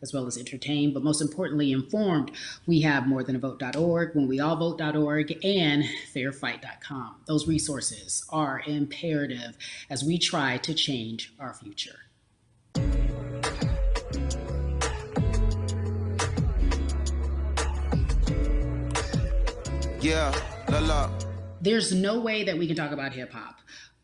as well as entertained, but most importantly, informed. We have morethanavote.org, whenweallvote.org, and fairfight.com. Those resources are imperative as we try to change our future. Yeah, la. There's no way that we can talk about hip hop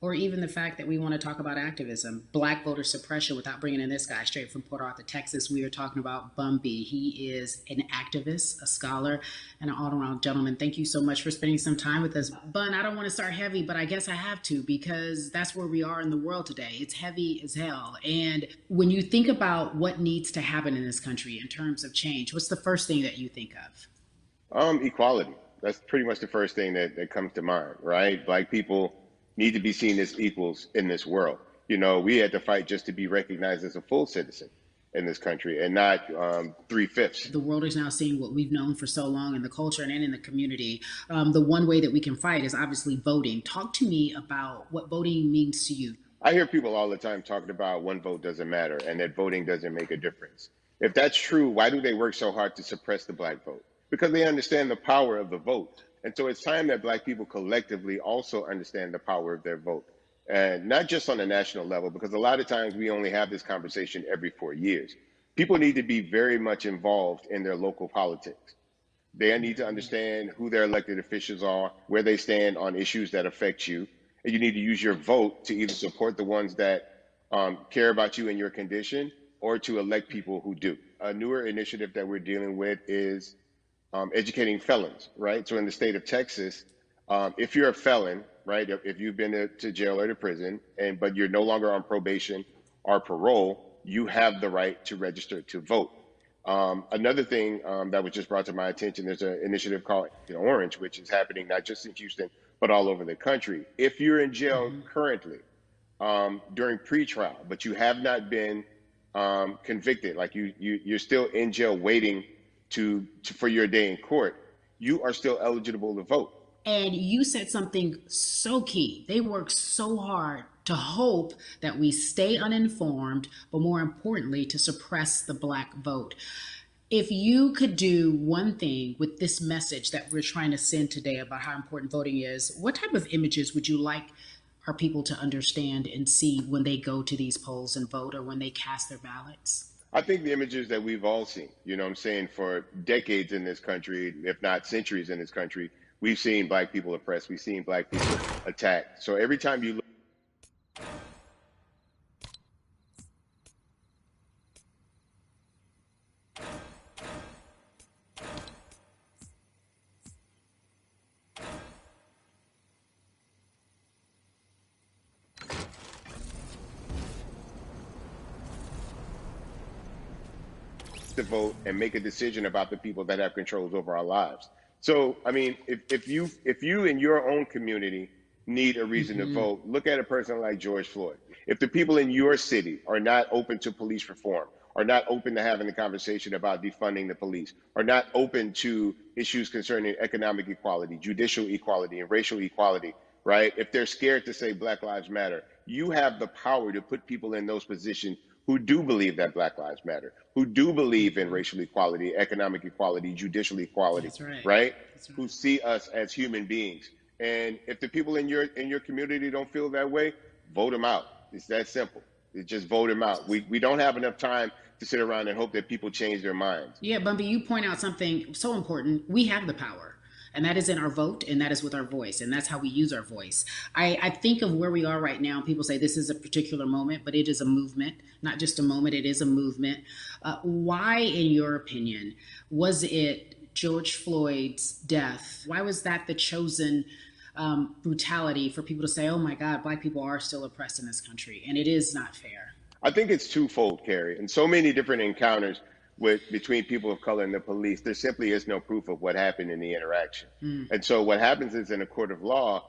or even the fact that we want to talk about activism, black voter suppression, without bringing in this guy straight from Port Arthur, Texas. We are talking about Bun B. He is an activist, a scholar, and an all-around gentleman. Thank you so much for spending some time with us. Bun, I don't want to start heavy, but I guess I have to, because that's where we are in the world today. It's heavy as hell. And when you think about what needs to happen in this country in terms of change, what's the first thing that you think of? Equality. That's pretty much the first thing that comes to mind, right? Black people need to be seen as equals in this world. You know, we had to fight just to be recognized as a full citizen in this country and not 3/5. The world is now seeing what we've known for so long in the culture and in the community. The one way that we can fight is obviously voting. Talk to me about what voting means to you. I hear people all the time talking about one vote doesn't matter and that voting doesn't make a difference. If that's true, why do they work so hard to suppress the black vote? Because they understand the power of the vote. And so it's time that black people collectively also understand the power of their vote. And not just on a national level, because a lot of times we only have this conversation every 4 years. People need to be very much involved in their local politics. They need to understand who their elected officials are, where they stand on issues that affect you. And you need to use your vote to either support the ones that care about you and your condition, or to elect people who do. A newer initiative that we're dealing with is educating felons, right? So in the state of Texas, if you're a felon, right, if you've been to jail or to prison, but you're no longer on probation or parole, you have the right to register to vote. Another thing that was just brought to my attention, there's an initiative called Orange, which is happening not just in Houston, but all over the country. If you're in jail currently during pretrial, but you have not been convicted, like you're still in jail waiting for your day in court, you are still eligible to vote. And you said something so key. They work so hard to hope that we stay uninformed, but more importantly, to suppress the black vote. If you could do one thing with this message that we're trying to send today about how important voting is, what type of images would you like our people to understand and see when they go to these polls and vote, or when they cast their ballots? I think the images that we've all seen, you know what I'm saying, for decades in this country, if not centuries in this country, we've seen black people oppressed. We've seen black people attacked. So every time you look to vote and make a decision about the people that have controls over our lives. So, I mean, if you in your own community need a reason to vote, look at a person like George Floyd. If the people in your city are not open to police reform, are not open to having a conversation about defunding the police, are not open to issues concerning economic equality, judicial equality, and racial equality, right? If they're scared to say Black Lives Matter, you have the power to put people in those positions who do believe that Black Lives Matter, who do believe in racial equality, economic equality, judicial equality, right? Who see us as human beings. And if the people in your community don't feel that way, vote them out. It's that simple. It's just vote them out. We don't have enough time to sit around and hope that people change their minds. Yeah, Bumby, you point out something so important. We have the power. And that is in our vote, and that is with our voice, and that's how we use our voice. I think of where we are right now. People say this is a particular moment, but it is a movement, not just a moment, it is a movement. Why, in your opinion, was it George Floyd's death? Why was that the chosen brutality for people to say, oh my God, Black people are still oppressed in this country, and it is not fair? I think it's twofold, Carrie, and so many different encounters between people of color and the police, there simply is no proof of what happened in the interaction. And so what happens is, in a court of law,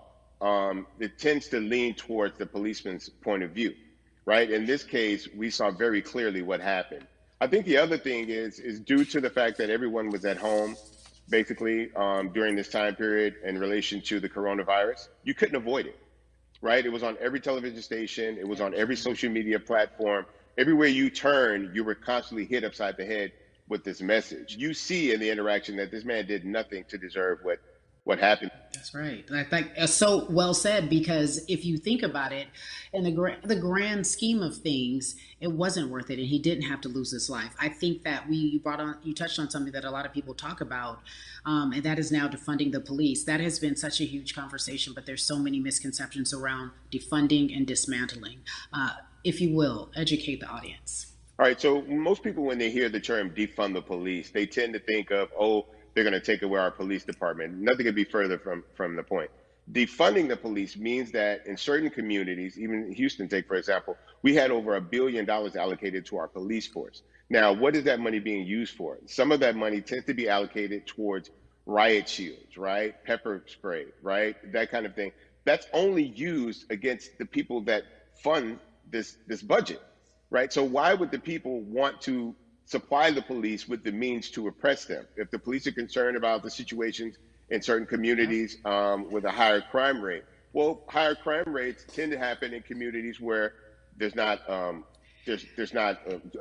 it tends to lean towards the policeman's point of view, right? In this case, we saw very clearly what happened. I think the other thing is due to the fact that everyone was at home, basically, during this time period in relation to the coronavirus. You couldn't avoid it, right? It was on every television station. It was on every social media platform. Everywhere you turn, you were constantly hit upside the head with this message. You see in the interaction that this man did nothing to deserve what happened. That's right. I think so well said, because if you think about it, in the grand scheme of things, it wasn't worth it, and he didn't have to lose his life. I think that you touched on something that a lot of people talk about, and that is now defunding the police. That has been such a huge conversation, but there's so many misconceptions around defunding and dismantling. If you will, educate the audience. All right. So most people, when they hear the term defund the police, they tend to think of, oh, they're going to take away our police department. Nothing could be further from the point. Defunding the police means that in certain communities, even Houston, take for example, we had over $1 billion allocated to our police force. Now, what is that money being used for? Some of that money tends to be allocated towards riot shields, right? Pepper spray, right? That kind of thing. That's only used against the people that fund this budget, right? So why would the people want to supply the police with the means to oppress them? If the police are concerned about the situations in certain communities with a higher crime rate, well, higher crime rates tend to happen in communities where there's not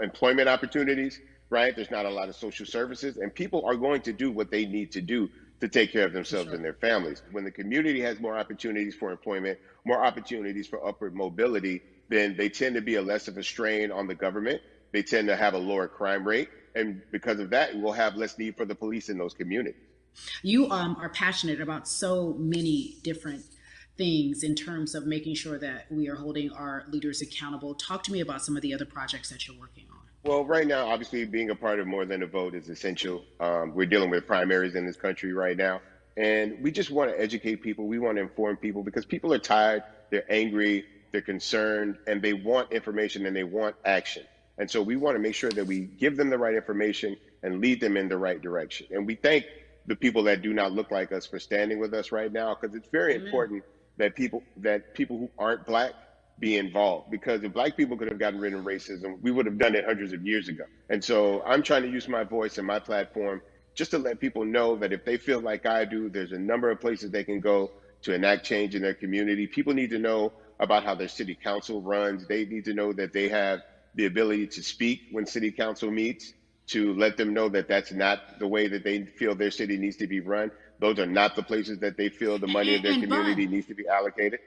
employment opportunities, right? There's not a lot of social services, and people are going to do what they need to do to take care of themselves and their families. When the community has more opportunities for employment, more opportunities for upward mobility, then they tend to be less of a strain on the government. They tend to have a lower crime rate. And because of that, we'll have less need for the police in those communities. You are passionate about so many different things in terms of making sure that we are holding our leaders accountable. Talk to me about some of the other projects that you're working on. Well, right now, obviously, being a part of More Than a Vote is essential. We're dealing with primaries in this country right now. And we just want to educate people. We want to inform people because people are tired, they're angry, they're concerned, and they want information and they want action. And so we want to make sure that we give them the right information and lead them in the right direction. And we thank the people that do not look like us for standing with us right now, because it's very important that people who aren't Black be involved. Because if Black people could have gotten rid of racism, we would have done it hundreds of years ago. And so I'm trying to use my voice and my platform just to let people know that if they feel like I do, there's a number of places they can go to enact change in their community. People need to know about how their city council runs. They need to know that they have the ability to speak when city council meets, to let them know that that's not the way that they feel their city needs to be run. Those are not the places that they feel the money of their community needs to be allocated.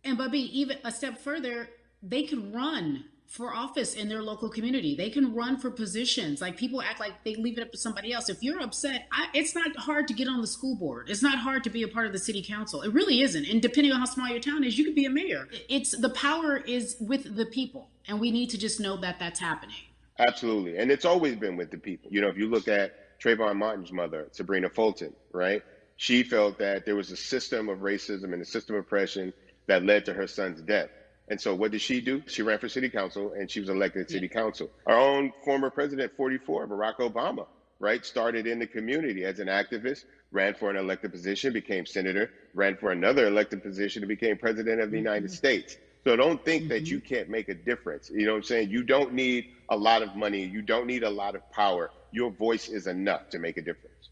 And Bubby, even a step further, they can run for office in their local community. They can run for positions. Like, people act like they leave it up to somebody else. If you're upset, it's not hard to get on the school board. It's not hard to be a part of the city council. It really isn't. And depending on how small your town is, you could be a mayor. It's the power is with the people. And we need to just know that that's happening. Absolutely. And it's always been with the people. You know, if you look at Trayvon Martin's mother, Sabrina Fulton, right? She felt that there was a system of racism and a system of oppression that led to her son's death. And so what did she do? She ran for city council and she was elected to city council. Our own former president, 44, Barack Obama, right, started in the community as an activist, ran for an elected position, became senator, ran for another elected position and became president of the United States. So don't think that you can't make a difference. You know what I'm saying? You don't need a lot of money. You don't need a lot of power. Your voice is enough to make a difference.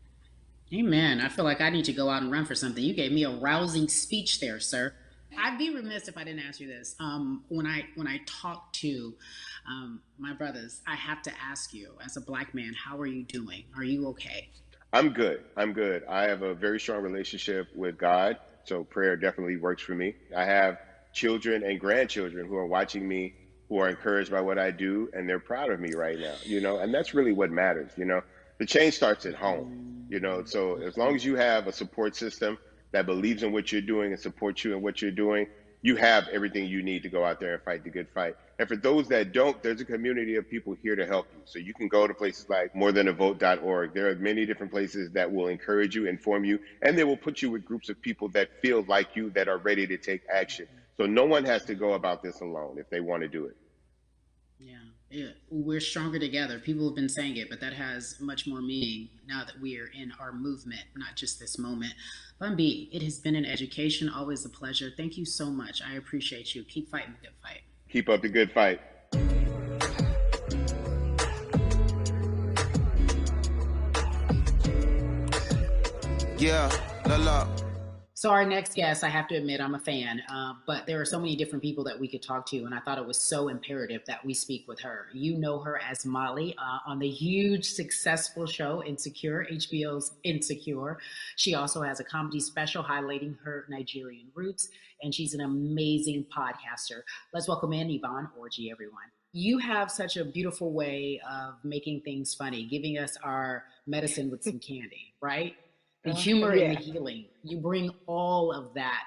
Amen. I feel like I need to go out and run for something. You gave me a rousing speech there, sir. I'd be remiss if I didn't ask you this. When I talk to my brothers, I have to ask you, as a Black man, how are you doing? Are you okay? I'm good. I have a very strong relationship with God, so prayer definitely works for me. I have children and grandchildren who are watching me, who are encouraged by what I do, and they're proud of me right now, you know, and that's really what matters, you know. The change starts at home, you know, so as long as you have a support system that believes in what you're doing and supports you in what you're doing, you have everything you need to go out there and fight the good fight. And for those that don't, there's a community of people here to help you. So you can go to places like morethanavote.org. There are many different places that will encourage you, inform you, and they will put you with groups of people that feel like you, that are ready to take action. So no one has to go about this alone if they want to do it. Yeah, we're stronger together. People have been saying it, but that has much more meaning now that we are in our movement, not just this moment. Bumby, it has been an education, always a pleasure. Thank you so much. I appreciate you. Keep fighting the good fight. Keep up the good fight. Yeah, la la. So our next guest, I have to admit, I'm a fan, but there are so many different people that we could talk to, and I thought it was so imperative that we speak with her. You know her as Molly on the huge, successful show Insecure, HBO's Insecure. She also has a comedy special highlighting her Nigerian roots, and she's an amazing podcaster. Let's welcome in Yvonne Orji, everyone. You have such a beautiful way of making things funny, giving us our medicine with some candy, right? The humor and the Yeah. healing. You bring all of that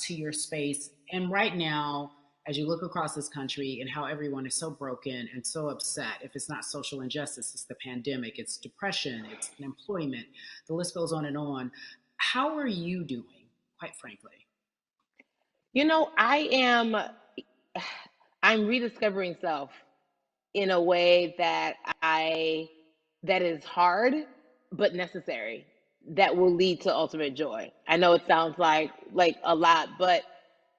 to your space. And right now, as you look across this country and how everyone is so broken and so upset, if it's not social injustice, it's the pandemic, it's depression, it's unemployment, the list goes on and on. How are you doing, quite frankly? I am I'm rediscovering self in a way I that is hard but necessary, that will lead to ultimate joy. I know it sounds like a lot, but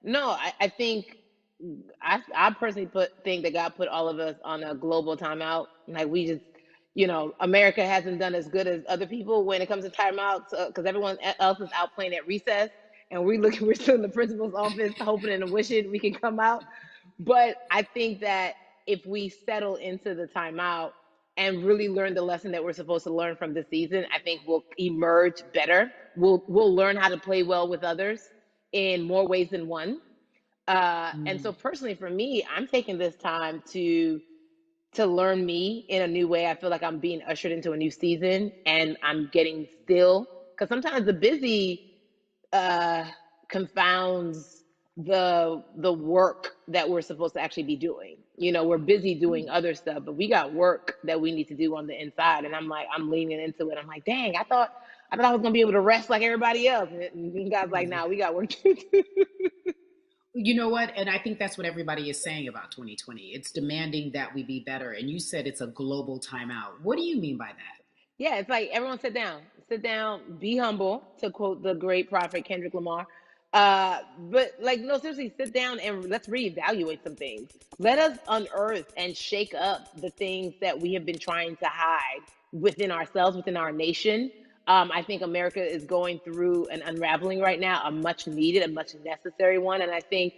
no, I think I personally think that God put all of us on a global timeout. Like we just, America hasn't done as good as other people when it comes to timeouts, because everyone else is out playing at recess, and we're still in the principal's office hoping and wishing we can come out. But I think that if we settle into the timeout and really learn the lesson that we're supposed to learn from this season, I think we'll emerge better. We'll learn how to play well with others in more ways than one. And Mm. so personally for me, I'm taking this time to learn me in a new way. I feel like I'm being ushered into a new season, and I'm getting still, because sometimes the busy uh, confounds the work that we're supposed to actually be doing. We're busy doing other stuff, but we got work that we need to do on the inside. And I'm leaning into it. I'm like, dang, I thought I was gonna be able to rest like everybody else. And God's like, nah, we got work to do. You know what? And I think that's what everybody is saying about 2020. It's demanding that we be better. And you said it's a global timeout. What do you mean by that? Yeah, it's like everyone sit down, be humble, to quote the great prophet Kendrick Lamar. But like, no, seriously, sit down and let's reevaluate some things. Let us unearth and shake up the things that we have been trying to hide within ourselves, within our nation. I think America is going through an unraveling right now, a much needed, a much necessary one. And I think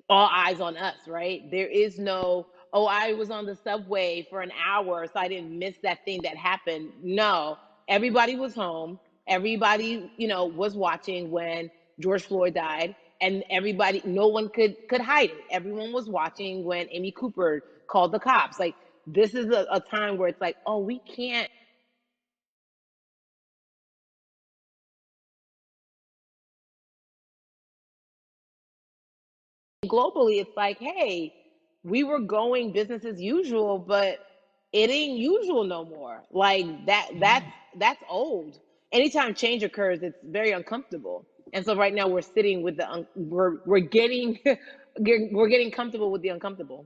all eyes on us, right? There is no, oh, I was on the subway for an hour, so I didn't miss that thing that happened. No, everybody was home. Everybody, was watching when George Floyd died, and everybody, no one could hide it. Everyone was watching when Amy Cooper called the cops. Like, this is a time where it's like, oh, we can't. Globally, it's like, hey, we were going business as usual, but it ain't usual no more. Like that Yeah. that's old. Anytime change occurs, it's very uncomfortable. And so right now we're sitting with we're getting we're getting comfortable with the uncomfortable.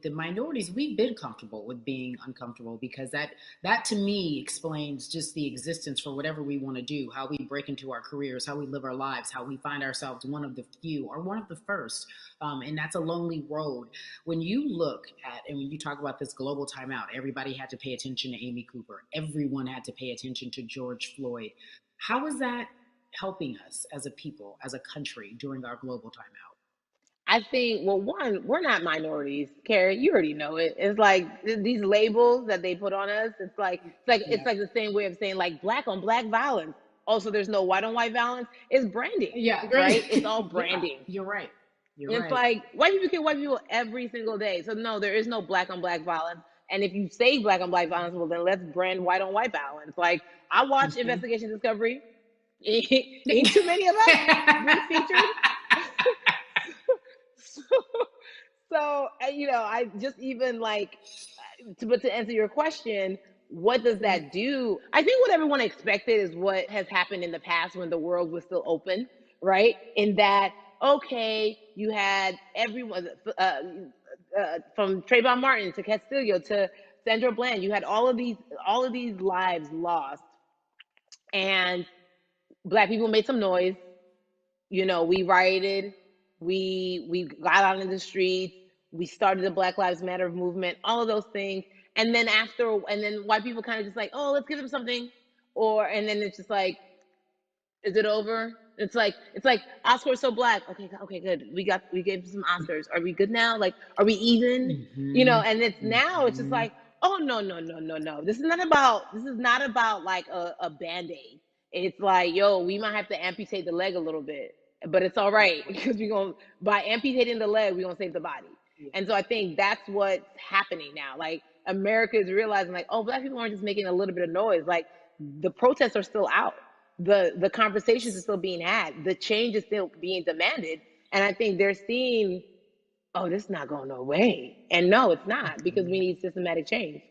The minorities, we've been comfortable with being uncomfortable because that to me explains just the existence for whatever we want to do, how we break into our careers, how we live our lives, how we find ourselves one of the few or one of the first. And that's a lonely road. When you look at and when you talk about this global timeout, everybody had to pay attention to Amy Cooper, everyone had to pay attention to George Floyd. How is that helping us as a people, as a country during our global timeout? I think, well, one, we're not minorities, Carrie. You already know it. It's like these labels that they put on us. It's Yeah. like the same way of saying like black on black violence. Also, there's no white on white violence. It's branding, Yeah, right? It's right. all Yeah, branding. you're right. You're It's right. like white people kill white people every single day. So no, there is no black on black violence. And if you say black on black violence, well then let's brand white on white violence. Like I watch Mhm. Investigation Discovery. Ain't too many of us being featured. So, I just even like, but to answer your question, what does that do? I think what everyone expected is what has happened in the past when the world was still open, right? In that, okay, you had everyone from Trayvon Martin to Castillo to Sandra Bland. You had all of these lives lost, and Black people made some noise. We rioted, we got out in the streets, we started the Black Lives Matter movement, all of those things. And then white people kind of just like, oh, let's give them something. And then it's just like, is it over? It's like Oscars so black. Okay, good. We gave some Oscars. Are we good now? Like, are we even? You know, Mm-hmm. and it's now it's just Mm-hmm. like, oh no. This is not about like a band-aid. It's like, yo, we might have to amputate the leg a little bit, but it's all right because we're gonna by amputating the leg, we're gonna save the body. Yeah. And so I think that's what's happening now. Like America is realizing like, oh, black people aren't just making a little bit of noise. Like the protests are still out. The conversations are still being had. The change is still being demanded. And I think they're seeing, oh, this is not going no way. And no, it's not, because we need systematic change.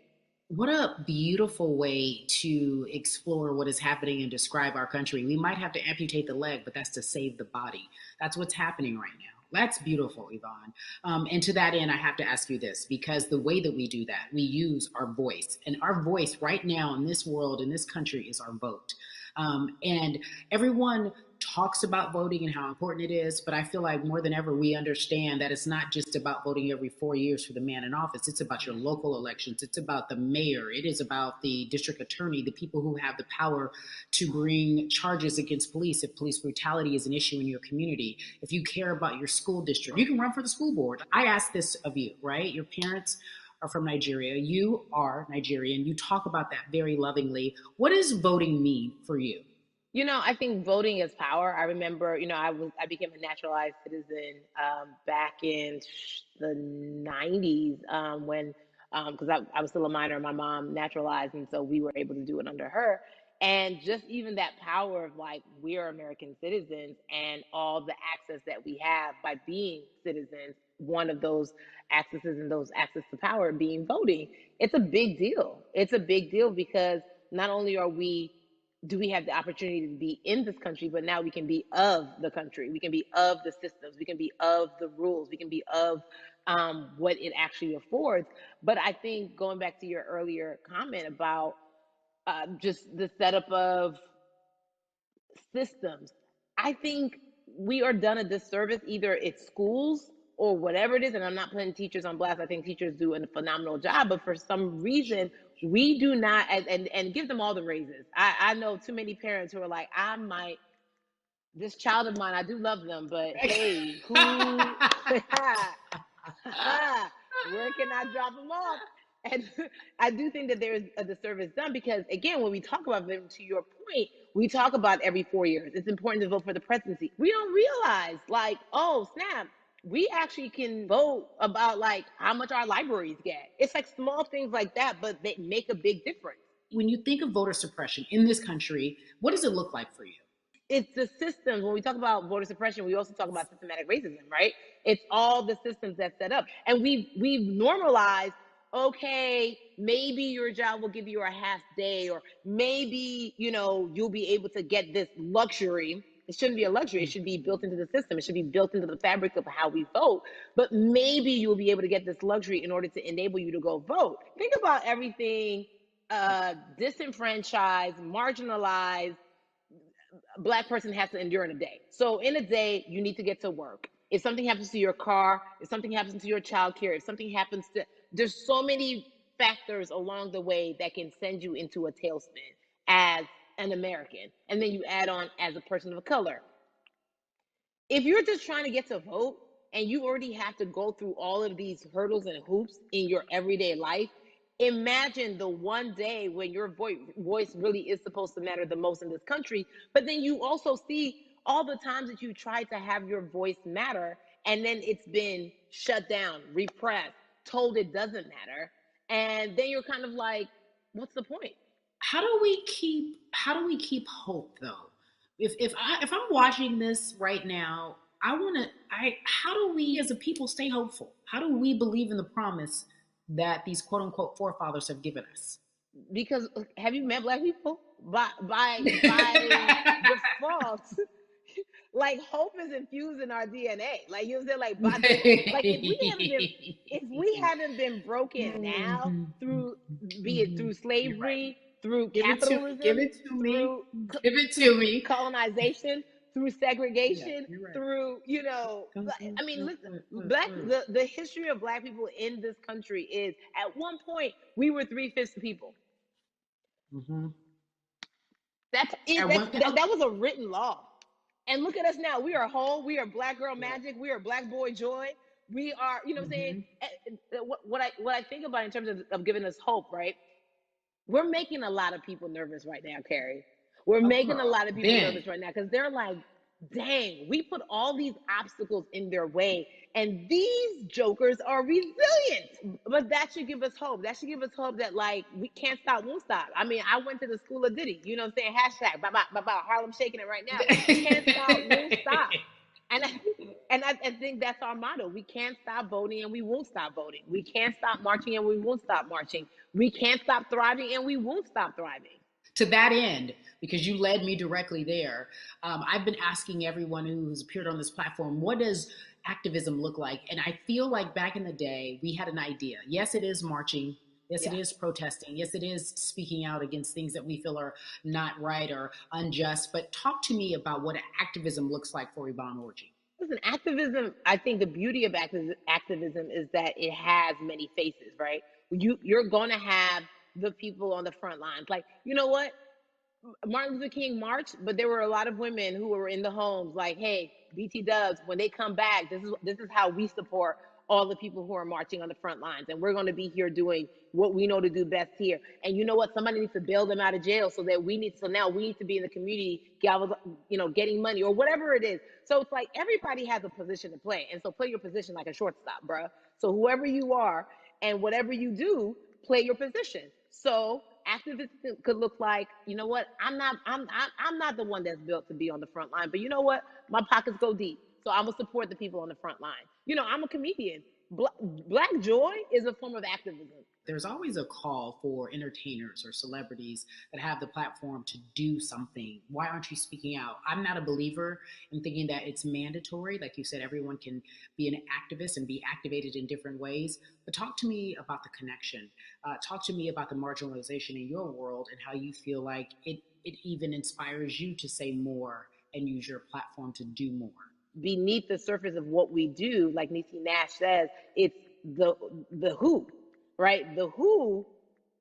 What a beautiful way to explore what is happening and describe our country. We might have to amputate the leg, but that's to save the body. That's what's happening right now. That's beautiful, Yvonne. And to that end, I have to ask you this, because the way that we do that, we use our voice. And our voice right now in this world, in this country, is our vote. And everyone talks about voting and how important it is, but I feel like more than ever we understand that it's not just about voting every 4 years for the man in office. It's about your local elections. It's about the mayor. It is about the district attorney, the people who have the power to bring charges against police if police brutality is an issue in your community. If you care about your school district, you can run for the school board. I ask this of you, right? Your parents are from Nigeria. You are Nigerian. You talk about that very lovingly. What does voting mean for you? You know, I think voting is power. I remember, you know, I became a naturalized citizen back in the '90s when because I was still a minor. My mom naturalized, and so we were able to do it under her. And just even that power of like we are American citizens and all the access that we have by being citizens. One of those accesses and those access to power being voting. It's a big deal. It's a big deal because not only are we do we have the opportunity to be in this country, but now we can be of the country. We can be of the systems. We can be of the rules. We can be of what it actually affords. But I think going back to your earlier comment about just the setup of systems, I think we are done a disservice, either it's schools or whatever it is. And I'm not putting teachers on blast. I think teachers do a phenomenal job, but for some reason, we do not, and give them all the raises. I know too many parents who are like, I might, this child of mine, I do love them, but hey, who, where can I drop them off? And I do think that there is a disservice done because, again, when we talk about them, to your point, we talk about every 4 years. It's important to vote for the presidency. We don't realize, like, oh, snap, we actually can vote about, like, how much our libraries get. It's like small things like that, but they make a big difference. When you think of voter suppression in this country, what does it look like for you? It's the systems. When we talk about voter suppression, we also talk about systematic racism, right? It's all the systems that set up. And we've normalized, okay, maybe your job will give you a half day, or maybe, you know, you'll be able to get this luxury. It shouldn't be a luxury. It should be built into the system. It should be built into the fabric of how we vote. But maybe you'll be able to get this luxury in order to enable you to go vote. Think about everything disenfranchised, marginalized Black person has to endure in a day. So in a day, you need to get to work. If something happens to your car, if something happens to your child care, if something happens to, there's so many factors along the way that can send you into a tailspin as an American. And then you add on as a person of color. If you're just trying to get to vote and you already have to go through all of these hurdles and hoops in your everyday life, imagine the one day when your voice really is supposed to matter the most in this country. But then you also see all the times that you tried to have your voice matter, and then it's been shut down, repressed, told it doesn't matter. And then you're kind of like, what's the point? How do we keep hope though? If I'm watching this right now, how do we as a people stay hopeful? How do we believe in the promise that these quote unquote forefathers have given us? Because have you met Black people? By default, like hope is infused in our DNA. Like you know what I'm saying? Like by like if we haven't been broken now through, be it through You're right. slavery, through Give it to me. Give capitalism, it to me. through Give it to me. colonization, through Yeah, segregation, you're right. through, you know, I mean, listen, the history of Black people in this country is, at one point we were 3/5 the people. Mm-hmm. That's it. At one, That was a written law. And look at us now. We are whole. We are Black girl magic. We are Black boy joy. We are, you know what I'm saying? What I think about in terms of giving us hope, right? We're making a lot of people nervous right now, Carrie. We're making a lot of people nervous right now because they're like, dang, we put all these obstacles in their way, and these jokers are resilient. But that should give us hope. That should give us hope that, like, we can't stop, won't stop. I mean, I went to the school of Diddy, you know what I'm saying? Hashtag, Harlem shaking it right now. Can't stop, won't stop. And I think that's our motto. We can't stop voting and we won't stop voting. We can't stop marching and we won't stop marching. We can't stop thriving and we won't stop thriving. To that end, because you led me directly there, I've been asking everyone who's appeared on this platform, what does activism look like? And I feel like back in the day, we had an idea. Yes, it is marching. Yes, it is protesting. Yes, it is speaking out against things that we feel are not right or unjust. But talk to me about what activism looks like for Yvonne Orji. Listen, activism, I think the beauty of activism is that it has many faces, right? You're going to have the people on the front lines. Like, you know what? Martin Luther King marched, but there were a lot of women who were in the homes like, hey, BT Dubs, when they come back, this is how we support all the people who are marching on the front lines. And we're going to be here doing what we know to do best here. And you know what? Somebody needs to bail them out of jail so now we need to be in the community, getting money or whatever it is. So it's like everybody has a position to play. And so play your position like a shortstop, bruh. So whoever you are and whatever you do, play your position. So activism could look like, you know what? I'm not the one that's built to be on the front line, but you know what? My pockets go deep. So I'm going to support the people on the front line. You know, I'm a comedian. Black joy is a form of activism. There's always a call for entertainers or celebrities that have the platform to do something. Why aren't you speaking out? I'm not a believer in thinking that it's mandatory. Like you said, everyone can be an activist and be activated in different ways. But talk to me about the connection. Talk to me about the marginalization in your world and how you feel like it even inspires you to say more and use your platform to do more. Beneath the surface of what we do, like Niecy Nash says, it's the who, right? The who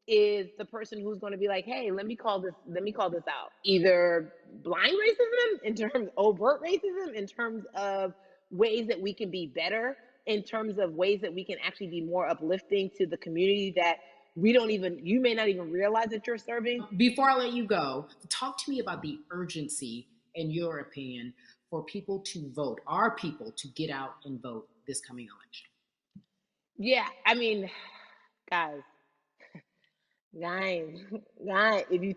is the person who's going to be like, hey, let me call this out. Either blind racism in terms of overt racism, in terms of ways that we can be better, in terms of ways that we can actually be more uplifting to the community that you may not even realize that you're serving. Before I let you go, talk to me about the urgency, in your opinion, for people to vote, our people to get out and vote this coming election. Yeah, I mean, guys, if you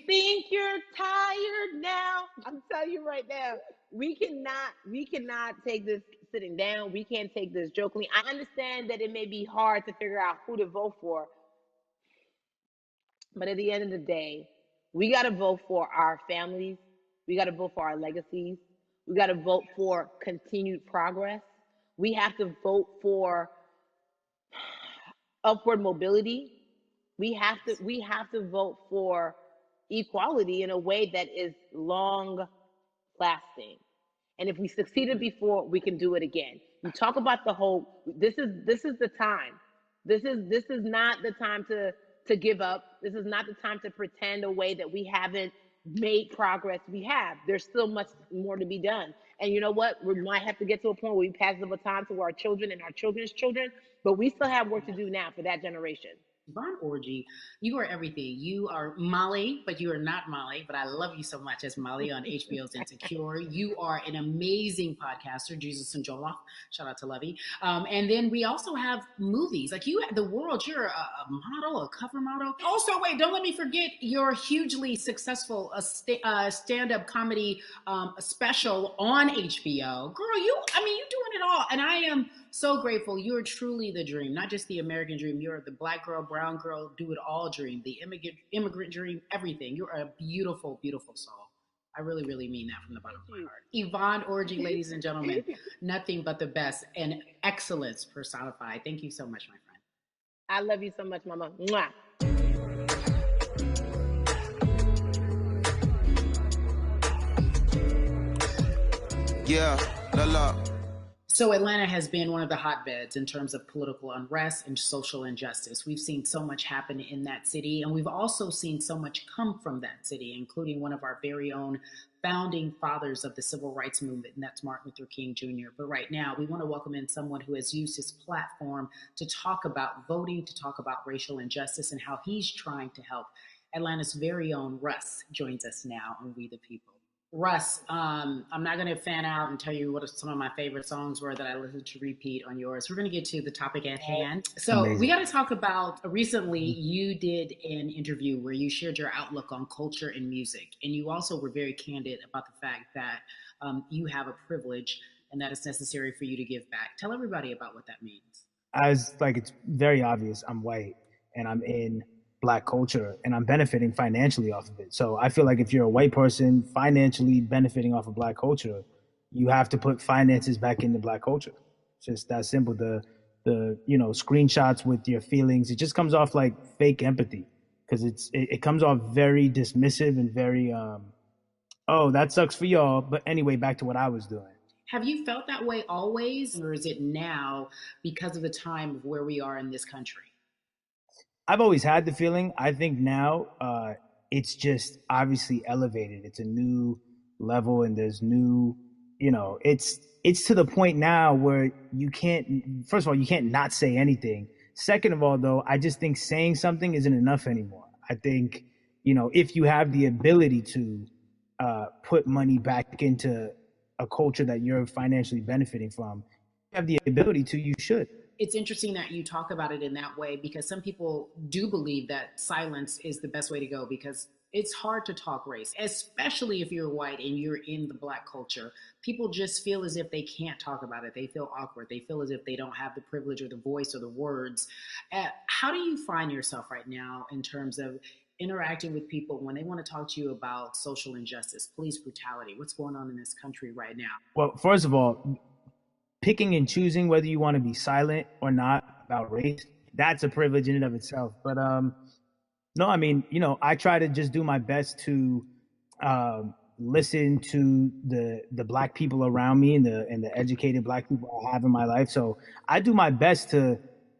think you're tired now, I'm telling you right now, we cannot take this sitting down. We can't take this jokingly. I understand that it may be hard to figure out who to vote for, but at the end of the day, we got to vote for our families. We got to vote for our legacies. We got to vote for continued progress. We have to vote for upward mobility. We have to vote for equality in a way that is long lasting. And if we succeeded before, we can do it again. You talk about the hope. This is the time. This is not the time to give up. This is not the time to pretend a way that we haven't made progress. We have. There's still much more to be done. And you know what? We might have to get to a point where we pass the baton to our children and our children's children, but we still have work to do now for that generation. Yvonne Orji, you are everything. You are Molly, but you are not Molly, but I love you so much as Molly on HBO's Insecure. You are an amazing podcaster, Jesus and Joloff. Shout out to Lovey. And then we also have movies. Like you, The World, you're a model, a cover model. Also, wait, don't let me forget your hugely successful stand-up comedy special on HBO. Girl, you're doing it all. And I am so grateful. You are truly the dream, not just the American dream. You're the Black girl, brown girl, do it all dream, the immigrant dream, everything. You're a beautiful, beautiful soul. I really, really mean that from the bottom of my heart. Yvonne Orji, ladies and gentlemen, nothing but the best and excellence personified. Thank you so much, my friend. I love you so much, Mama. Mwah. Yeah, la la. So Atlanta has been one of the hotbeds in terms of political unrest and social injustice. We've seen so much happen in that city, and we've also seen so much come from that city, including one of our very own founding fathers of the civil rights movement, and that's Martin Luther King Jr. But right now, we want to welcome in someone who has used his platform to talk about voting, to talk about racial injustice, and how he's trying to help. Atlanta's very own Russ joins us now on We the People. Russ, I'm not going to fan out and tell you what some of my favorite songs were that I listened to repeat on yours. We're going to get to the topic at hand. So Amazing. we got to talk about recently you did an interview where you shared your outlook on culture and music. And you also were very candid about the fact that you have a privilege and that it's necessary for you to give back. Tell everybody about what that means. It's very obvious, I'm white and I'm in Black culture and I'm benefiting financially off of it. So I feel like if you're a white person financially benefiting off of Black culture, you have to put finances back into Black culture. It's just that simple. The screenshots with your feelings, it just comes off like fake empathy because it comes off very dismissive and very oh, that sucks for y'all. But anyway, back to what I was doing. Have you felt that way always, or is it now because of the time of where we are in this country? I've always had the feeling. I think now it's just obviously elevated. It's a new level, and there's new, it's to the point now where you can't. First of all, you can't not say anything. Second of all, though, I just think saying something isn't enough anymore. I think if you have the ability to put money back into a culture that you're financially benefiting from, you have the ability to. You should. It's interesting that you talk about it in that way because some people do believe that silence is the best way to go because it's hard to talk race, especially if you're white and you're in the Black culture. People just feel as if they can't talk about it. They feel awkward. They feel as if they don't have the privilege or the voice or the words. How do you find yourself right now in terms of interacting with people when they want to talk to you about social injustice, police brutality? What's going on in this country right now? Well, first of all, picking and choosing whether you want to be silent or not about race, that's a privilege in and of itself. But no, I mean, I try to just do my best to listen to the Black people around me and the educated Black people I have in my life. So I do my best to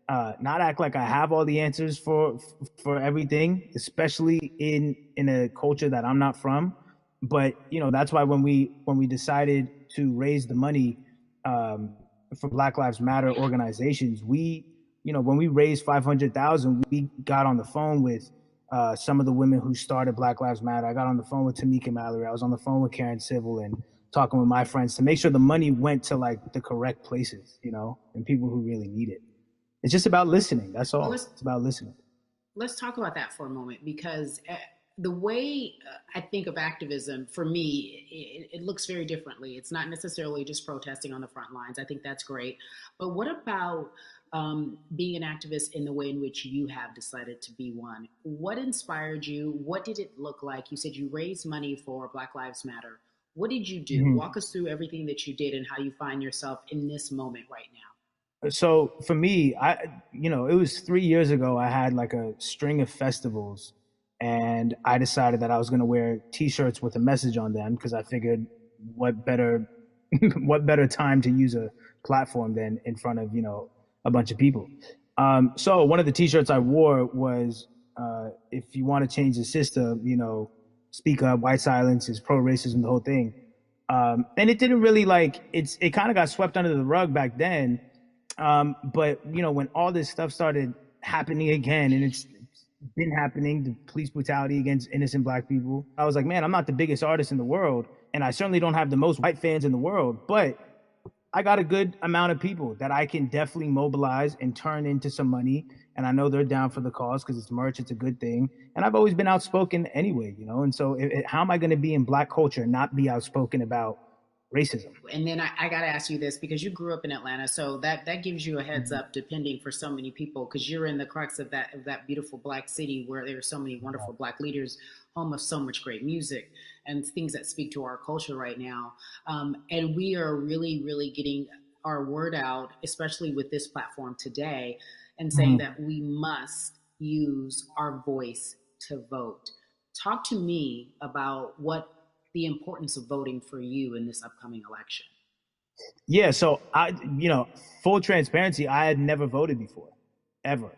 not act like I have all the answers for everything, especially in a culture that I'm not from. But that's why when we decided to raise the money for Black Lives Matter organizations, when we raised 500,000, we got on the phone with some of the women who started Black Lives Matter. I got on the phone with Tamika Mallory. I was on the phone with Karen Civil and talking with my friends to make sure the money went to like the correct places, and people who really need it. It's just about listening. That's all. It's about listening. Let's talk about that for a moment because the way I think of activism, for me, it looks very differently. It's not necessarily just protesting on the front lines. I think that's great. But what about being an activist in the way in which you have decided to be one? What inspired you? What did it look like? You said you raised money for Black Lives Matter. What did you do? Mm-hmm. Walk us through everything that you did and how you find yourself in this moment right now. So for me, it was 3 years ago. I had like a string of festivals. And I decided that I was going to wear T-shirts with a message on them because I figured what better time to use a platform than in front of, a bunch of people. So one of the T-shirts I wore was, if you want to change the system, speak up, white silence is pro-racism, the whole thing. And it didn't really it kind of got swept under the rug back then. But, when all this stuff started happening again, and it's been happening, the police brutality against innocent Black people, I was like, man, I'm not the biggest artist in the world, and I certainly don't have the most white fans in the world, but I got a good amount of people that I can definitely mobilize and turn into some money, and I know they're down for the cause because it's merch, it's a good thing, and I've always been outspoken anyway, and so how am I going to be in Black culture and not be outspoken about racism? And then I got to ask you this because you grew up in Atlanta, so that gives you a heads up, depending for so many people, because you're in the crux of that beautiful Black city where there are so many wonderful Black leaders, home of so much great music and things that speak to our culture right now. And we are really, really getting our word out, especially with this platform today, and saying that we must use our voice to vote. Talk to me about what the importance of voting for you in this upcoming election. Yeah, so full transparency, I had never voted before, ever.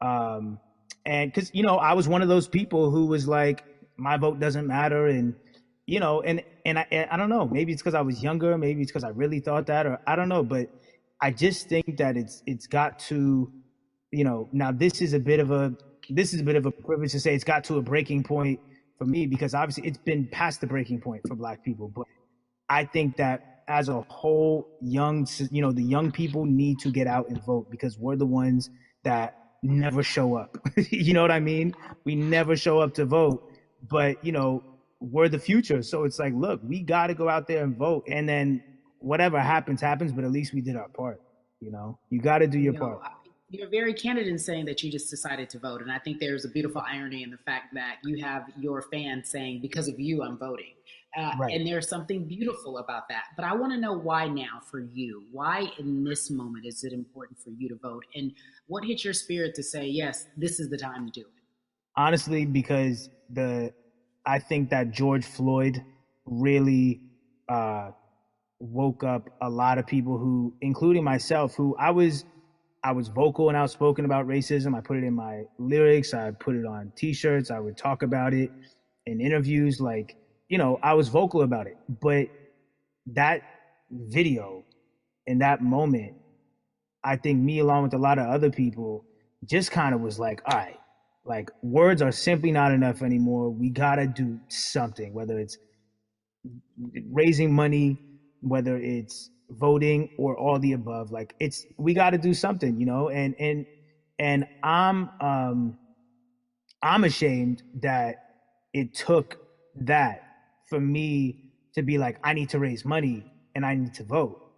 Um, and because, I was one of those people who was like, my vote doesn't matter. And, and I don't know, maybe it's because I was younger, maybe it's because I really thought that, or I don't know, but I just think that it's got to, now this is a bit of a privilege to say it's got to a breaking point for me, because obviously it's been past the breaking point for Black people. But I think that as a whole, the young people need to get out and vote, because we're the ones that never show up. You know what I mean? We never show up to vote, but we're the future. So it's like, look, we got to go out there and vote, and then whatever happens, happens. But at least we did our part. You got to do your part. You're very candid in saying that you just decided to vote. And I think there's a beautiful irony in the fact that you have your fans saying, because of you, I'm voting. Right. And there's something beautiful about that. But I want to know why now for you. Why in this moment is it important for you to vote? And what hit your spirit to say, yes, this is the time to do it? Honestly, because I think that George Floyd really woke up a lot of people who, including myself, who I was vocal and outspoken about racism. I put it in my lyrics. I put it on T-shirts. I would talk about it in interviews. Like, I was vocal about it. But that video in that moment, I think me, along with a lot of other people, just kind of was like, all right, like, words are simply not enough anymore. We got to do something, whether it's raising money, whether it's voting, or all the above. Like, we got to do something, and I'm ashamed that it took that for me to be like, I need to raise money and I need to vote.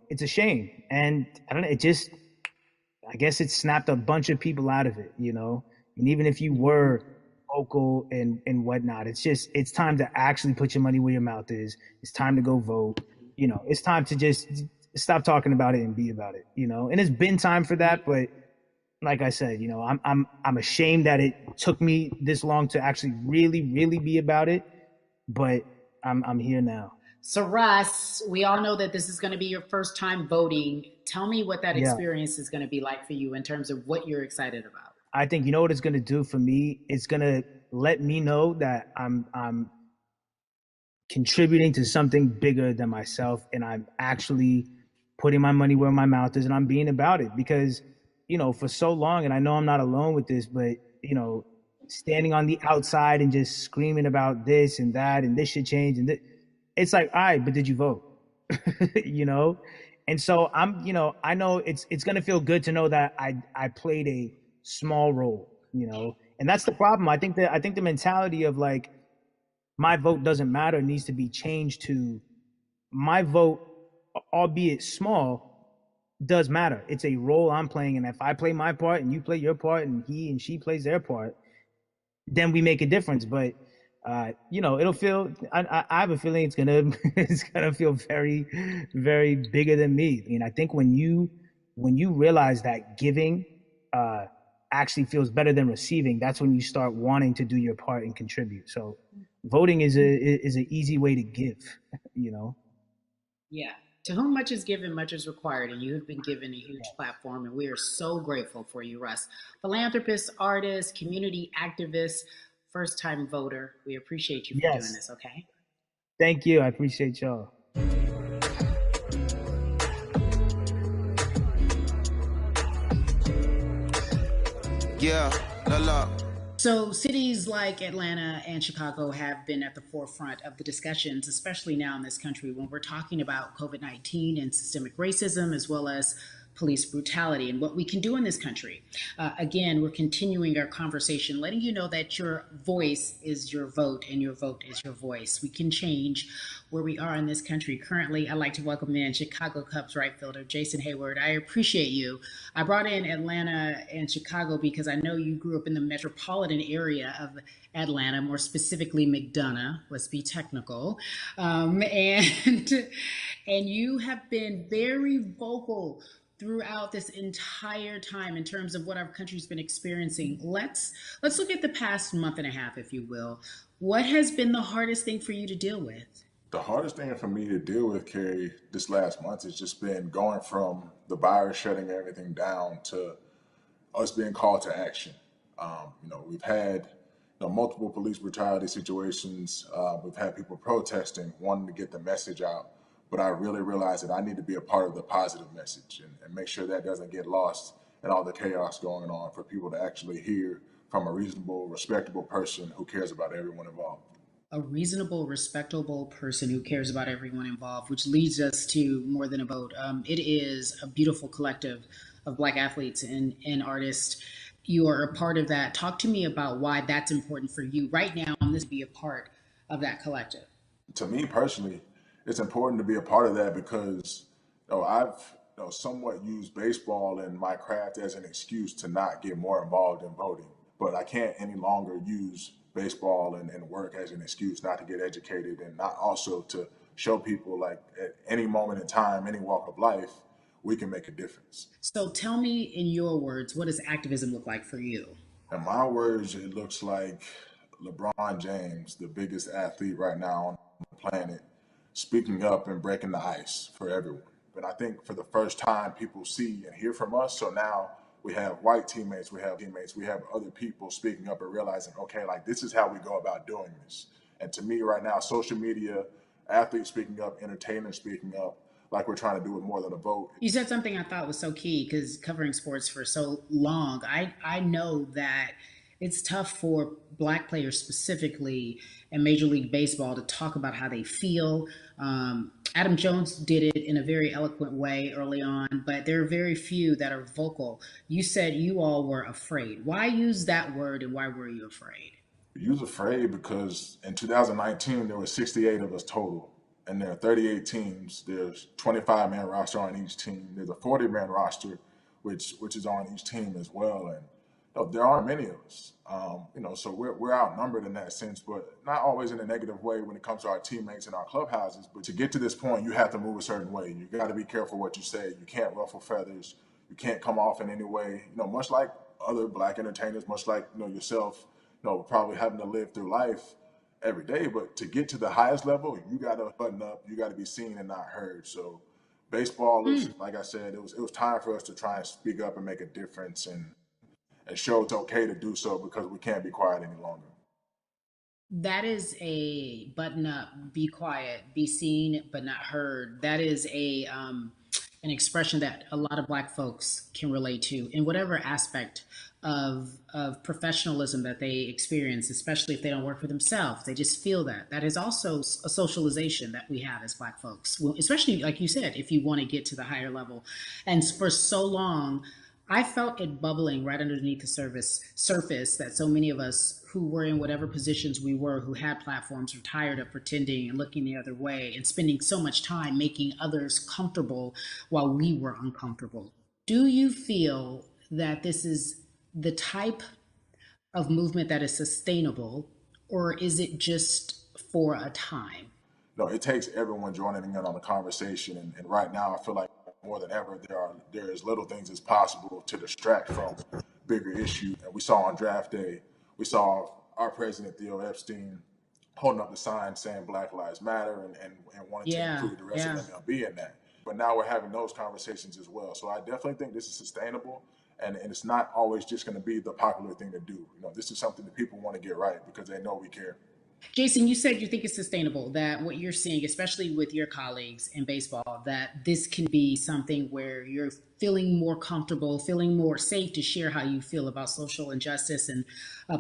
It's a shame. And I don't know, I guess it snapped a bunch of people out of it, and even if you were vocal and whatnot, it's time to actually put your money where your mouth is. It's time to go vote. It's time to just stop talking about it and be about it, and it's been time for that. But like I said, I'm ashamed that it took me this long to actually really, really be about it. But I'm here now. So Russ, we all know that this is going to be your first time voting. Tell me what that experience is going to be like for you in terms of what you're excited about. I think what it's going to do for me. It's going to let me know that I'm contributing to something bigger than myself, and I'm actually putting my money where my mouth is, and I'm being about it. Because for so long, and I know I'm not alone with this, but standing on the outside and just screaming about this and that and this should change, and it's like, all right, but did you vote? And so I know it's gonna feel good to know that I played a small role, and that's the problem. I think the mentality of like, my vote doesn't matter needs to be changed to, my vote, albeit small, does matter. It's a role I'm playing, and if I play my part and you play your part and he and she plays their part, then we make a difference. But it'll feel, I have a feeling it's gonna feel very, very bigger than me. I think when you realize that giving actually feels better than receiving, that's when you start wanting to do your part and contribute. So voting is an easy way to give, Yeah. To whom much is given, much is required, and you have been given a huge platform, and we are so grateful for you, Russ. Philanthropist, artist, community activist, first-time voter. We appreciate you for doing this, okay? Thank you. I appreciate y'all. Yeah, So cities like Atlanta and Chicago have been at the forefront of the discussions, especially now in this country when we're talking about COVID-19 and systemic racism, as well as police brutality and what we can do in this country. Again, we're continuing our conversation, letting you know that your voice is your vote and your vote is your voice. We can change where we are in this country. Currently, I'd like to welcome in Chicago Cubs right fielder Jason Hayward. I appreciate you. I brought in Atlanta and Chicago because I know you grew up in the metropolitan area of Atlanta, more specifically McDonough, let's be technical. And you have been very vocal throughout this entire time in terms of what our country's been experiencing. Let's look at the past month and a half, if you will. What has been the hardest thing for you to deal with? The hardest thing for me to deal with, Carrie, this last month has just been going from the virus shutting everything down to us being called to action. We've had multiple police brutality situations. We've had people protesting, wanting to get the message out. But I really realized that I need to be a part of the positive message and make sure that doesn't get lost in all the chaos going on for people to actually hear from a reasonable, respectable person who cares about everyone involved. A reasonable, respectable person who cares about everyone involved, which leads us to More Than a Vote. It is a beautiful collective of Black athletes and artists. You are a part of that. Talk to me about why that's important for you right now. This be a part of that collective. To me personally, it's important to be a part of that because I've somewhat used baseball and my craft as an excuse to not get more involved in voting. But I can't any longer use baseball and work as an excuse not to get educated and not also to show people like at any moment in time, any walk of life, we can make a difference. So tell me in your words, what does activism look like for you? In my words, it looks like LeBron James, the biggest athlete right now on the planet, speaking up and breaking the ice for everyone. But I think for the first time, people see and hear from us. So now we have white teammates, we have other people speaking up and realizing, okay, like this is how we go about doing this. And to me right now, social media, athletes speaking up, entertainers speaking up, like we're trying to do with More Than a Vote. You said something I thought was so key because covering sports for so long, I know that it's tough for Black players specifically in Major League Baseball to talk about how they feel. Adam Jones did it in a very eloquent way early on, but there are very few that are vocal. You said you all were afraid. Why use that word and why were you afraid? You was afraid because in 2019, there were 68 of us total. And there are 38 teams. There's 25-man roster on each team. There's a 40-man roster, which is on each team as well. And there aren't many of us. So we're outnumbered in that sense, but not always in a negative way when it comes to our teammates and our clubhouses. But to get to this point, you have to move a certain way. You got to be careful what you say. You can't ruffle feathers. You can't come off in any way. Much like other Black entertainers, much like yourself, probably having to live through life every day, but to get to the highest level, you got to button up, you got to be seen and not heard. So baseball is, like I said, it was time for us to try and speak up and make a difference and show it's okay to do so because we can't be quiet any longer. That is a button up, be quiet, be seen but not heard. That is an expression that a lot of Black folks can relate to in whatever aspect of professionalism that they experience, especially if they don't work for themselves. They just feel that. That is also a socialization that we have as Black folks, well, especially like you said, if you want to get to the higher level. And for so long, I felt it bubbling right underneath the surface that so many of us who were in whatever positions we were, who had platforms, were tired of pretending and looking the other way and spending so much time making others comfortable while we were uncomfortable. Do you feel that this is the type of movement that is sustainable, or is it just for a time? No, it takes everyone joining in on the conversation. And right now, I feel like more than ever, there is little things as possible to distract from bigger issues. And we saw on draft day, we saw our president, Theo Epstein, holding up the sign saying Black Lives Matter and wanting to include the rest of MLB in that. But now we're having those conversations as well. So I definitely think this is sustainable. And it's not always just going to be the popular thing to do. This is something that people want to get right because they know we care. Jason, you said you think it's sustainable, that what you're seeing, especially with your colleagues in baseball, that this can be something where you're feeling more comfortable, feeling more safe to share how you feel about social injustice and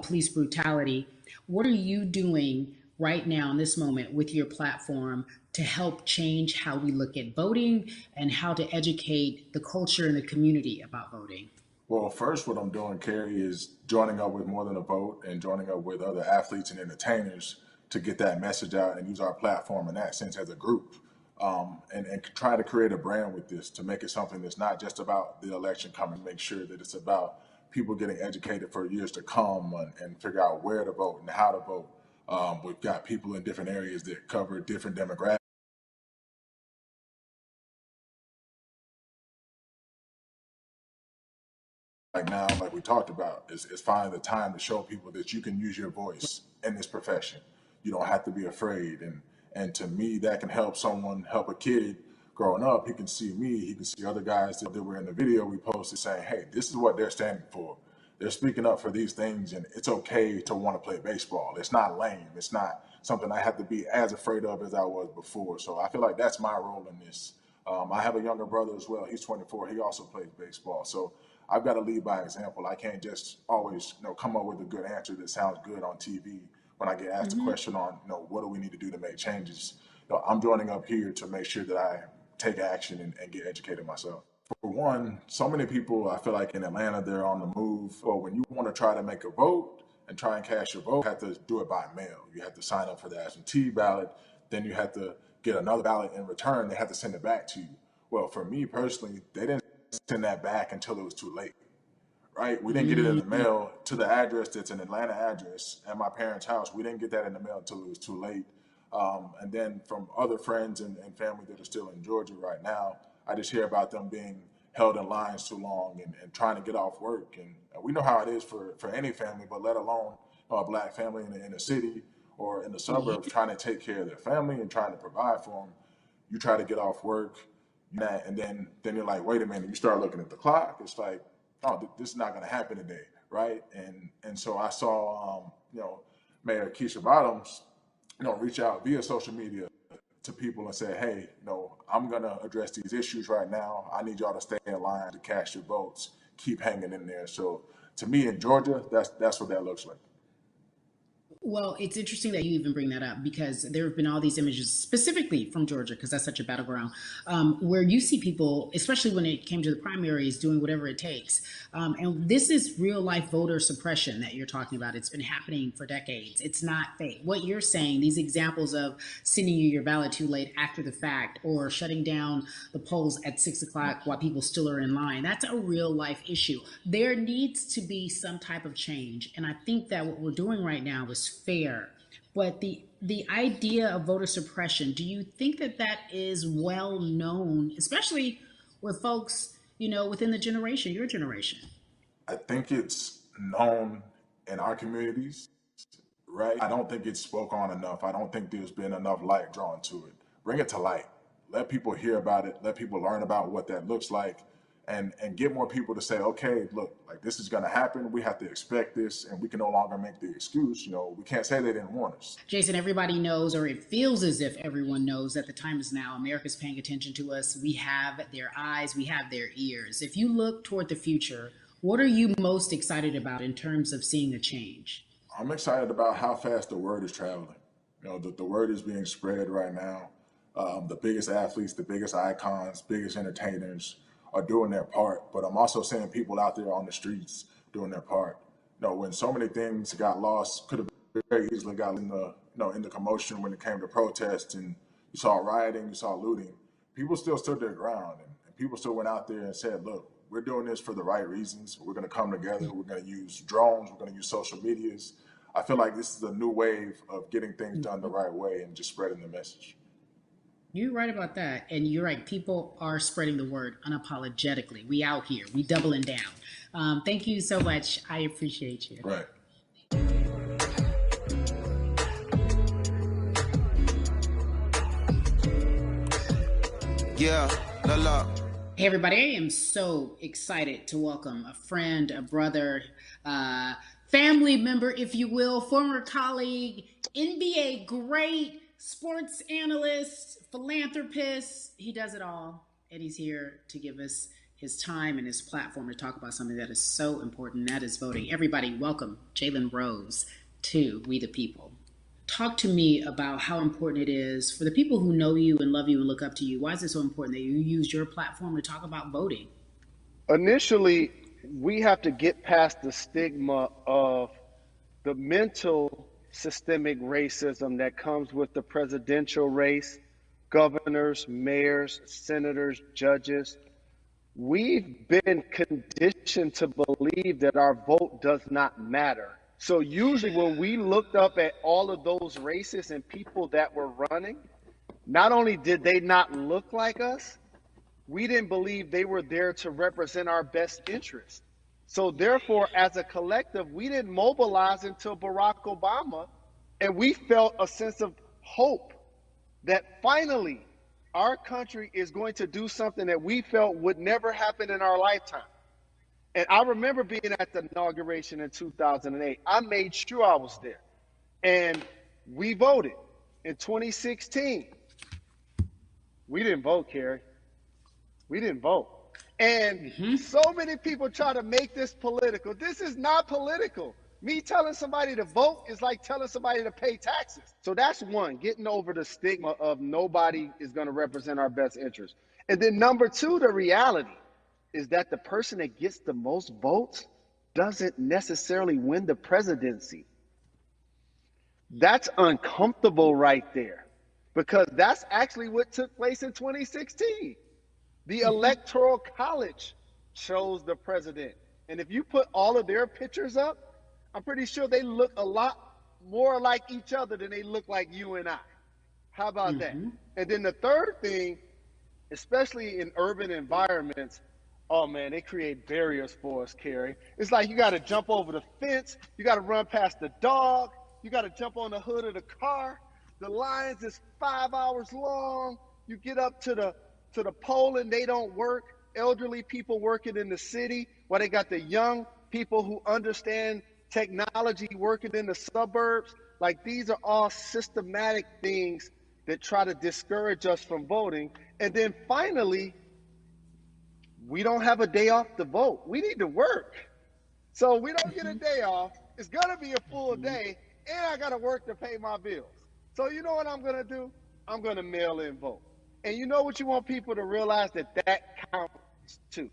police brutality. What are you doing right now in this moment with your platform to help change how we look at voting and how to educate the culture and the community about voting? Well, first, what I'm doing, Carrie, is joining up with More Than a Vote and joining up with other athletes and entertainers to get that message out and use our platform in that sense as a group. And try to create a brand with this to make it something that's not just about the election coming, make sure that it's about people getting educated for years to come and figure out where to vote and how to vote. We've got people in different areas that cover different demographics. Like now, like we talked about, is finding the time to show people that you can use your voice in this profession. You don't have to be afraid. And to me, that can help help a kid growing up. He can see me, he can see other guys that were in the video we posted saying, hey, this is what they're standing for. They're speaking up for these things, and it's okay to want to play baseball. It's not lame. It's not something I have to be as afraid of as I was before. So I feel like that's my role in this. I have a younger brother as well. He's 24. He also plays baseball. So I've got to lead by example. I can't just always, come up with a good answer that sounds good on TV when I get asked a question on, what do we need to do to make changes. I'm joining up here to make sure that I take action and get educated myself. For one, so many people, I feel like in Atlanta, they're on the move. Or when you want to try to make a vote and try and cast your vote, you have to do it by mail. You have to sign up for the absentee ballot. Then you have to get another ballot in return. They have to send it back to you. Well, for me personally, they didn't send that back until it was too late, right? We didn't get it in the mail to the address that's an Atlanta address at my parents' house. We didn't get that in the mail until it was too late. And then from other friends and family that are still in Georgia right now, I just hear about them being held in lines too long and trying to get off work. And we know how it is for any family, but let alone a Black family in the city or in the suburbs trying to take care of their family and trying to provide for them. You try to get off work, and then you're like, wait a minute, you start looking at the clock. It's like, oh, this is not going to happen today, right? And so I saw, Mayor Keisha Bottoms, reach out via social media to people and say, hey, I'm going to address these issues right now. I need y'all to stay in line to cast your votes. Keep hanging in there. So to me in Georgia, that's what that looks like. Well, it's interesting that you even bring that up because there have been all these images specifically from Georgia, because that's such a battleground, where you see people, especially when it came to the primaries, doing whatever it takes. And this is real life voter suppression that you're talking about. It's been happening for decades. It's not fake. What you're saying, these examples of sending you your ballot too late after the fact or shutting down the polls at 6 o'clock while people still are in line, that's a real life issue. There needs to be some type of change. And I think that what we're doing right now is fair. But the idea of voter suppression, do you think that is well known, especially with folks, within the generation, your generation? I think it's known in our communities, right? I don't think it's spoke on enough. I don't think there's been enough light drawn to it. Bring it to light. Let people hear about it. Let people learn about what that looks like. And get more people to say, okay, look, like this is going to happen. We have to expect this, and we can no longer make the excuse. We can't say they didn't warn us. Jason, everybody knows, or it feels as if everyone knows that the time is now. America's paying attention to us. We have their eyes. We have their ears. If you look toward the future, what are you most excited about in terms of seeing a change? I'm excited about how fast the word is traveling. The word is being spread right now. The biggest athletes, the biggest icons, biggest entertainers are doing their part, but I'm also seeing people out there on the streets doing their part. When so many things got lost, could have very easily got in the commotion when it came to protests, and you saw rioting, you saw looting. People still stood their ground, and people still went out there and said, look, we're doing this for the right reasons. We're going to come together. We're going to use drones. We're going to use social medias. I feel like this is a new wave of getting things done the right way and just spreading the message. You're right about that. And you're right. People are spreading the word unapologetically. We out here. We doubling down. Thank you so much. I appreciate you. Right. Yeah. La. Hey, everybody. I am so excited to welcome a friend, a brother, family member, if you will, former colleague, NBA great, sports analyst, philanthropist. He does it all, and he's here to give us his time and his platform to talk about something that is so important, and that is voting. Everybody, welcome Jalen Rose to We the People. Talk to me about how important it is for the people who know you and love you and look up to you. Why is it so important that you use your platform to talk about voting? Initially, we have to get past the stigma of the mental systemic racism that comes with the presidential race, governors, mayors, senators, judges. We've been conditioned to believe that our vote does not matter. So usually when we looked up at all of those races and people that were running, not only did they not look like us, we didn't believe they were there to represent our best interest. So therefore, as a collective, we didn't mobilize until Barack Obama, and we felt a sense of hope that finally our country is going to do something that we felt would never happen in our lifetime. And I remember being at the inauguration in 2008. I made sure I was there. And we voted. In 2016, we didn't vote, Carrie. We didn't vote. And so many people try to make this political. This is not political. Me telling somebody to vote is like telling somebody to pay taxes. So that's one, getting over the stigma of nobody is going to represent our best interest. And then number two, the reality is that the person that gets the most votes doesn't necessarily win the presidency. That's uncomfortable right there, because that's actually what took place in 2016. The Electoral College chose the president. And if you put all of their pictures up, I'm pretty sure they look a lot more like each other than they look like you and I. How about that? And then the third thing, especially in urban environments, oh man, they create barriers for us, Carrie. It's like you got to jump over the fence, you got to run past the dog, you got to jump on the hood of the car. The lines is 5 hours long. You get up to the pole and they don't work. Elderly people working in the city, while they got the young people who understand technology working in the suburbs. Like, these are all systematic things that try to discourage us from voting. And then finally, we don't have a day off to vote. We need to work. So we don't get a day off. It's going to be a full day, and I got to work to pay my bills. So you know what I'm going to do? I'm going to mail in vote. And you know what you want people to realize? That counts too.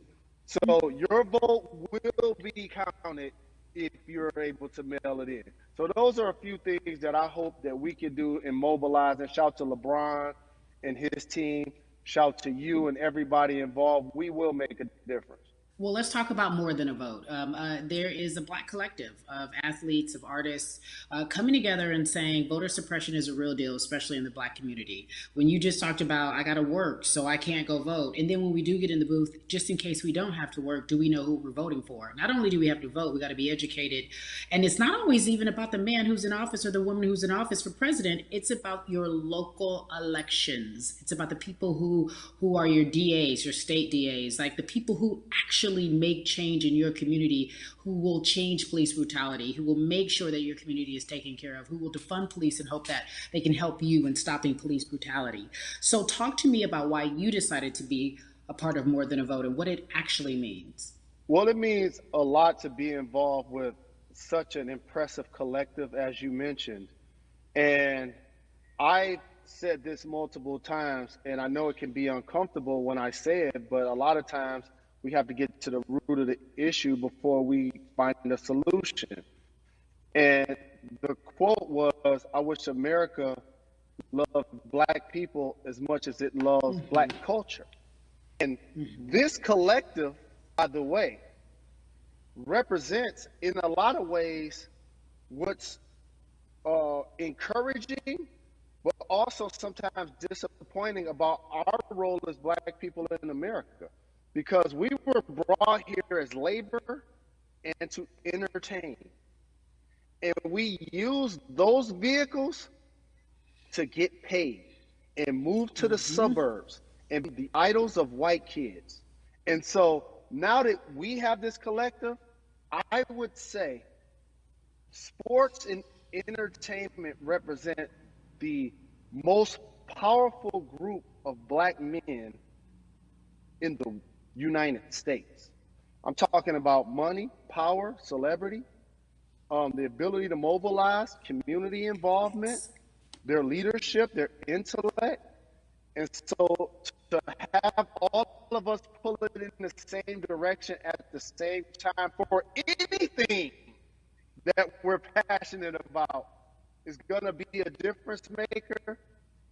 So your vote will be counted if you're able to mail it in. So those are a few things that I hope that we can do and mobilize. And shout to LeBron and his team. Shout to you and everybody involved. We will make a difference. Well, let's talk about more than a vote. There is a Black collective of athletes, of artists coming together and saying voter suppression is a real deal, especially in the Black community. When you just talked about, I got to work, so I can't go vote. And then when we do get in the booth, just in case we don't have to work, do we know who we're voting for? Not only do we have to vote, we got to be educated. And it's not always even about the man who's in office or the woman who's in office for president. It's about your local elections. It's about the people who are your DAs, your state DAs, like the people who actually make change in your community, who will change police brutality, who will make sure that your community is taken care of, who will defund police and hope that they can help you in stopping police brutality. So talk to me about why you decided to be a part of More Than a Vote and what it actually means. Well, it means a lot to be involved with such an impressive collective, as you mentioned. And I said this multiple times, and I know it can be uncomfortable when I say it, but a lot of times we have to get to the root of the issue before we find a solution. And the quote was, I wish America loved Black people as much as it loves Black culture. And this collective, by the way, represents in a lot of ways what's encouraging, but also sometimes disappointing about our role as Black people in America. Because we were brought here as labor and to entertain. And we use those vehicles to get paid and move to the suburbs and be the idols of white kids. And so now that we have this collective, I would say sports and entertainment represent the most powerful group of Black men in the United States. I'm talking about money, power, celebrity, the ability to mobilize, community involvement, their leadership, their intellect. And so to have all of us pull it in the same direction at the same time for anything that we're passionate about is going to be a difference maker,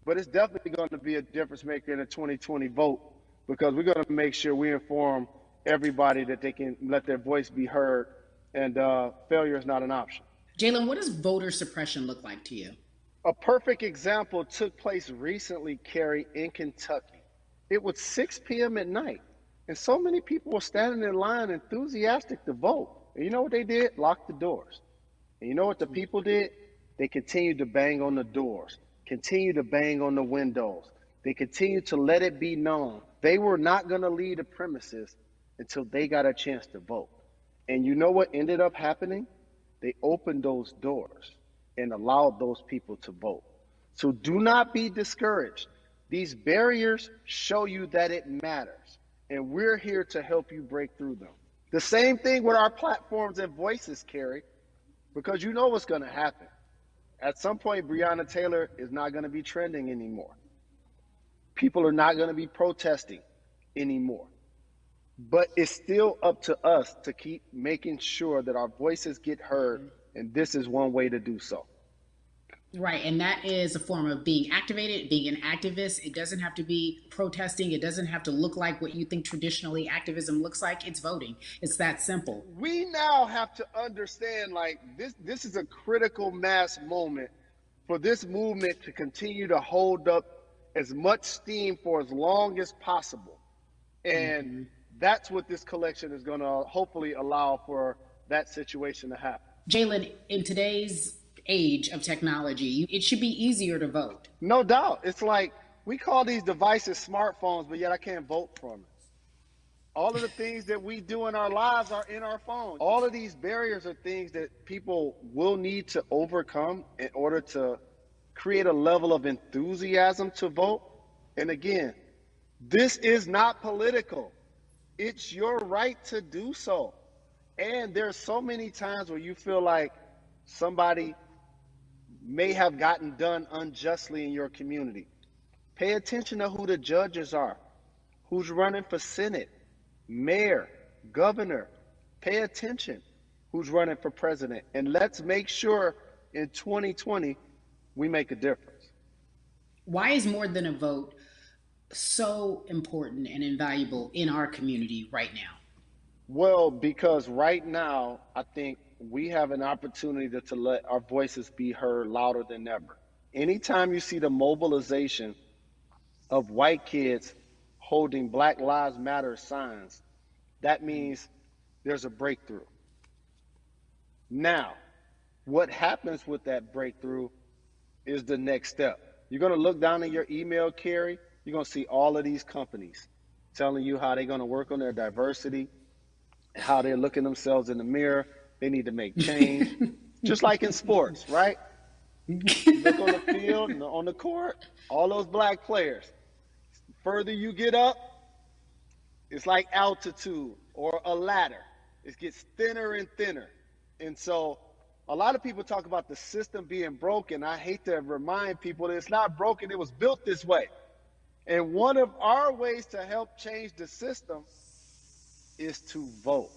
but it's definitely going to be a difference maker in the 2020 vote, because we're going to make sure we inform everybody that they can let their voice be heard, and failure is not an option. Jalen, what does voter suppression look like to you? A perfect example took place recently, Carrie, in Kentucky. It was 6 p.m. at night, and so many people were standing in line enthusiastic to vote. And you know what they did? Locked the doors. And you know what the people did? They continued to bang on the doors. continue to bang on the windows. They continue to let it be known they were not going to leave the premises until they got a chance to vote. And you know what ended up happening? They opened those doors and allowed those people to vote. So do not be discouraged. These barriers show you that it matters, and we're here to help you break through them. The same thing with our platforms and voices, Carrie, because you know what's going to happen. At some point, Breonna Taylor is not going to be trending anymore. People are not going to be protesting anymore. But it's still up to us to keep making sure that our voices get heard, and this is one way to do so. Right, and that is a form of being activated, being an activist. It doesn't have to be protesting. It doesn't have to look like what you think traditionally activism looks like. It's voting. It's that simple. We now have to understand, like, this is a critical mass moment for this movement to continue to hold up as much steam for as long as possible. And that's what this collection is going to hopefully allow for that situation to happen. Jalen, in today's age of technology, it should be easier to vote. No doubt. It's like we call these devices smartphones, but yet I can't vote from it. All of the things that we do in our lives are in our phone. All of these barriers are things that people will need to overcome in order to create a level of enthusiasm to vote. And again, this is not political. It's your right to do so. And there's so many times where you feel like somebody may have gotten done unjustly in your community. Pay attention to who the judges are, who's running for Senate, mayor, governor. Pay attention who's running for president. And let's make sure in 2020 we make a difference. Why is more than a vote so important and invaluable in our community right now? Well, because right now, I think we have an opportunity to let our voices be heard louder than ever. Anytime you see the mobilization of white kids holding Black Lives Matter signs, that means there's a breakthrough. Now, what happens with that breakthrough is the next step. You're going to look down in your email, Carrie, you're going to see all of these companies telling you how they're going to work on their diversity, how they're looking themselves in the mirror. They need to make change, just like in sports, right? Look on the field and on the court, all those black players. The further you get up, it's like altitude or a ladder. It gets thinner and thinner. And so a lot of people talk about the system being broken. I hate to remind people that it's not broken. It was built this way. And one of our ways to help change the system is to vote.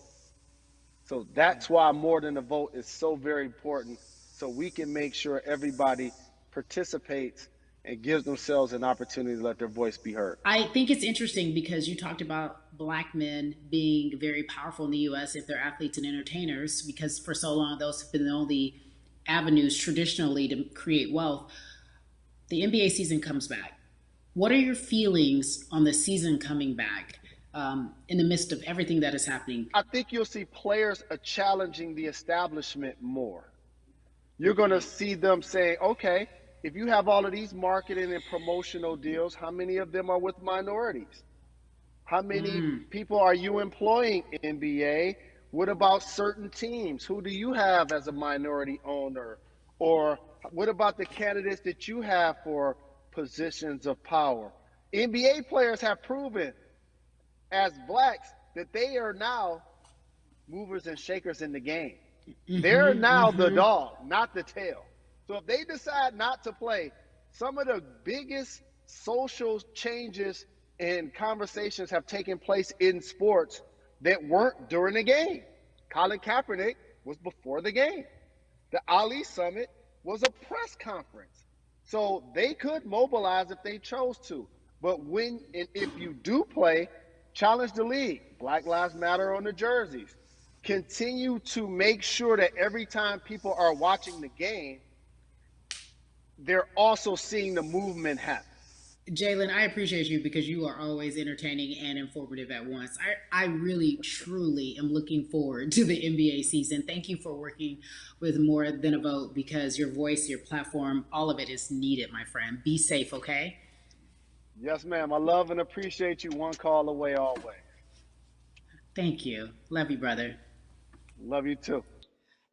So that's why more than a vote is so very important, so we can make sure everybody participates and gives themselves an opportunity to let their voice be heard. I think it's interesting because you talked about Black men being very powerful in the U.S. if they're athletes and entertainers, because for so long those have been the only avenues traditionally to create wealth. The NBA season comes back. What are your feelings on the season coming back? In the midst of everything that is happening? I think you'll see players challenging the establishment more. You're going to see them saying, okay, if you have all of these marketing and promotional deals, how many of them are with minorities? How many people are you employing in NBA? What about certain teams? Who do you have as a minority owner? Or what about the candidates that you have for positions of power? NBA players have proven as blacks that they are now movers and shakers in the game. They're now the dog, not the tail. So if they decide not to play, some of the biggest social changes and conversations have taken place in sports that weren't during the game. Colin Kaepernick was before the game. The Ali Summit was a press conference. So they could mobilize if they chose to. But when and if you do play, challenge the league. Black Lives Matter on the jerseys. Continue to make sure that every time people are watching the game, they're also seeing the movement happen. Jalen, I appreciate you because you are always entertaining and informative at once. I really, truly am looking forward to the NBA season. Thank you for working with More Than a Vote because your voice, your platform, all of it is needed, my friend. Be safe, okay? Yes, ma'am. I love and appreciate you. One call away always. Thank you. Love you, brother. Love you too.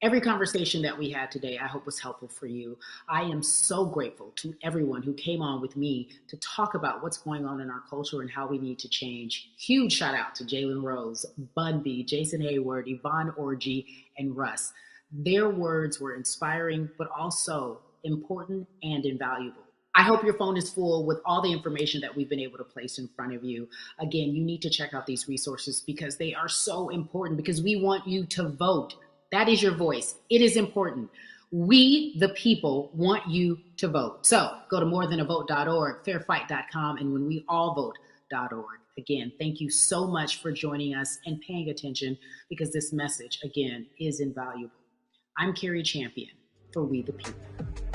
Every conversation that we had today, I hope was helpful for you. I am so grateful to everyone who came on with me to talk about what's going on in our culture and how we need to change. Huge shout out to Jalen Rose, Bun B, Jason Hayward, Yvonne Orgy, and Russ. Their words were inspiring, but also important and invaluable. I hope your phone is full with all the information that we've been able to place in front of you. Again, you need to check out these resources because they are so important because we want you to vote. That is your voice. It is important. We, the people, want you to vote. So go to morethanavote.org, fairfight.com, and whenweallvote.org. Again, thank you so much for joining us and paying attention because this message, again, is invaluable. I'm Carrie Champion for We the People.